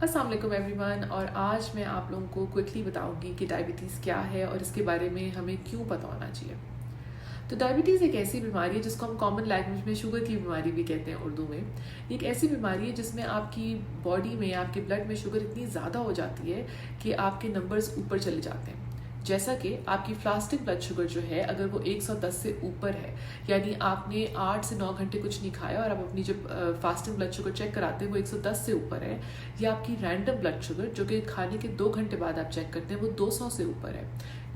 अस्सलाम वालेकुम एवरीवन। और आज मैं आप लोगों को क्विकली बताऊंगी कि डायबिटीज़ क्या है और इसके बारे में हमें क्यों पता होना चाहिए। तो डायबिटीज़ एक ऐसी बीमारी है जिसको हम कॉमन लैंग्वेज में शुगर की बीमारी भी कहते हैं उर्दू में। ये एक ऐसी बीमारी है जिसमें आपकी बॉडी में, आपके ब्लड में शुगर इतनी ज़्यादा हो जाती है कि आपके नंबर्स ऊपर चले जाते हैं। जैसा कि आपकी फास्टिंग ब्लड शुगर जो है, अगर वो 110 से ऊपर है, यानी आपने 8 से 9 घंटे कुछ नहीं खाया और आप अपनी जब फास्टिंग ब्लड शुगर चेक कराते हैं वो 110 से ऊपर है, या आपकी रैंडम ब्लड शुगर जो कि खाने के 2 घंटे बाद आप चेक करते हैं वो 200 से ऊपर है,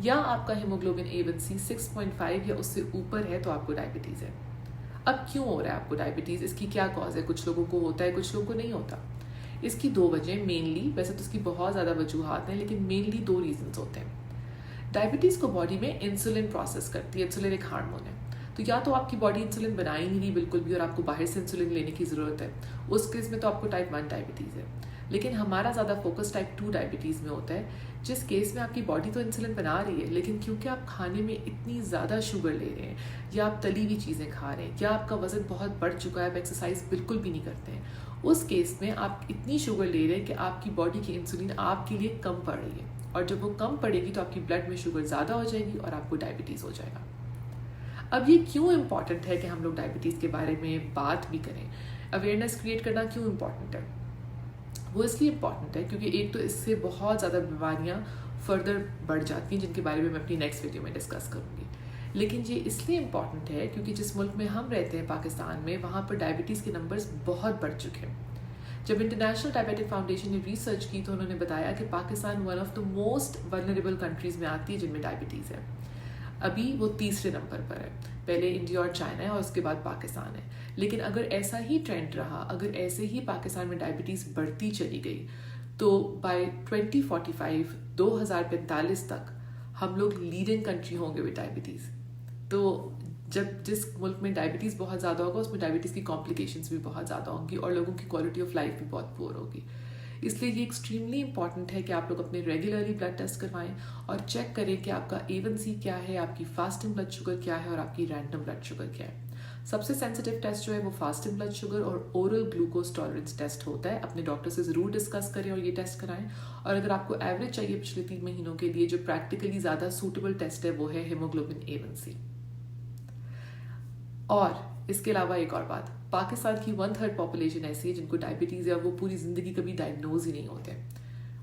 या आपका हीमोग्लोबिन A1C 6.5 या उससे ऊपर है, तो आपको डायबिटीज़ है। अब क्यों हो रहा है आपको डायबिटीज़? इसकी क्या कॉज है? कुछ लोगों को होता है, कुछ लोगों को नहीं होता। इसकी 2 वजह मेनली, वैसे तो इसकी बहुत ज़्यादा वजूहत हैं, लेकिन मेनली 2 रीजंस होते हैं। डायबिटीज़ को बॉडी में इंसुलिन प्रोसेस करती है। इंसुलिन एक हार्मोन है। तो या तो आपकी बॉडी इंसुलिन बना ही नहीं रही बिल्कुल भी और आपको बाहर से इंसुलिन लेने की ज़रूरत है, उस केस में तो आपको टाइप 1 डायबिटीज़ है। लेकिन हमारा ज़्यादा फोकस टाइप 2 डायबिटीज़ में होता है, जिस केस में आपकी बॉडी तो इंसुलिन बना रही है, लेकिन क्योंकि आप खाने में इतनी ज़्यादा शुगर ले रहे हैं, या आप तली हुई चीज़ें खा रहे हैं, या आपका वज़न बहुत बढ़ चुका है, आप एक्सरसाइज बिल्कुल भी नहीं करते हैं, उस केस में आप इतनी शुगर ले रहे हैं कि आपकी बॉडी की इंसुलिन आपके लिए कम पड़ रही है। और जब वो कम पड़ेगी तो आपकी ब्लड में शुगर ज़्यादा हो जाएगी और आपको डायबिटीज़ हो जाएगा। अब ये क्यों इम्पॉर्टेंट है कि हम लोग डायबिटीज़ के बारे में बात भी करें, अवेयरनेस क्रिएट करना क्यों इम्पॉर्टेंट है? वो इसलिए इम्पॉर्टेंट है क्योंकि एक तो इससे बहुत ज़्यादा बीमारियाँ फर्दर बढ़ जाती हैं, जिनके बारे में मैं अपनी नेक्स्ट वीडियो में डिस्कस करूँगी। लेकिन ये इसलिए इम्पॉर्टेंट है क्योंकि जिस मुल्क में हम रहते हैं, पाकिस्तान में, वहाँ पर डायबिटीज़ के नंबर्स बहुत बढ़ चुके हैं। जब इंटरनेशनल डायबिटिक फाउंडेशन ने रिसर्च की तो उन्होंने बताया कि Pakistan one of the most vulnerable countries में आती है जिनमें डायबिटीज़ है। अभी वो तीसरे नंबर पर है, पहले इंडिया और चाइना है और उसके बाद पाकिस्तान है। लेकिन अगर ऐसा ही ट्रेंड रहा, अगर ऐसे ही पाकिस्तान में डायबिटीज़ बढ़ती चली गई, तो बाय 2045 2045 तक हम लोग लीडिंग कंट्री होंगे विद डायबिटीज़। तो जब जिस मुल्क में डायबिटीज़ बहुत ज़्यादा होगा, उसमें डायबिटीज़ की कॉम्प्लिकेशंस भी बहुत ज़्यादा होंगी और लोगों की क्वालिटी ऑफ लाइफ भी बहुत पुअर होगी। इसलिए ये एक्सट्रीमली इंपॉर्टेंट है कि आप लोग अपने रेगुलरली ब्लड टेस्ट करवाएं और चेक करें कि आपका A1C क्या है, आपकी फास्टिंग ब्लड शुगर क्या है और आपकी रैंडम ब्लड शुगर क्या है। सबसे सेंसिटिव टेस्ट जो है वो फास्टिंग ब्लड शुगर और ओरल ग्लूकोज टॉलरेंस टेस्ट होता है। अपने डॉक्टर से ज़रूर डिस्कस करें और ये टेस्ट कराएं। और अगर आपको एवरेज चाहिए पिछले 3 महीनों के लिए, जो प्रैक्टिकली ज़्यादा सूटेबल टेस्ट है वो है हीमोग्लोबिन A1C। और इसके अलावा एक और बात, पाकिस्तान की 1/3 पॉपुलेशन ऐसी है जिनको डायबिटीज़ है और वो पूरी ज़िंदगी कभी डायग्नोज ही नहीं होते।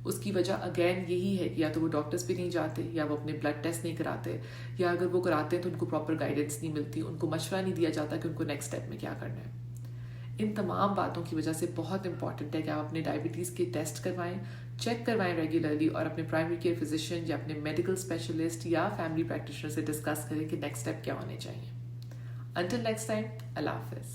उसकी वजह अगेन यही है कि या तो वो डॉक्टर्स पे नहीं जाते, या वो अपने ब्लड टेस्ट नहीं कराते, या अगर वो कराते हैं तो उनको प्रॉपर गाइडेंस नहीं मिलती, उनको मशवरा नहीं दिया जाता कि उनको नेक्स्ट स्टेप में क्या करना है। इन तमाम बातों की वजह से बहुत इंपॉर्टेंट है कि आप अपने डायबिटीज़ के टेस्ट करवाएं, चेक करवाएं रेगुलरली, और अपने प्राइमरी केयर फिजिशियन या अपने मेडिकल स्पेशलिस्ट या फैमिली प्रैक्टिशनर से डिस्कस करें कि नेक्स्ट स्टेप क्या होने चाहिए। Until next time, Allah Hafiz.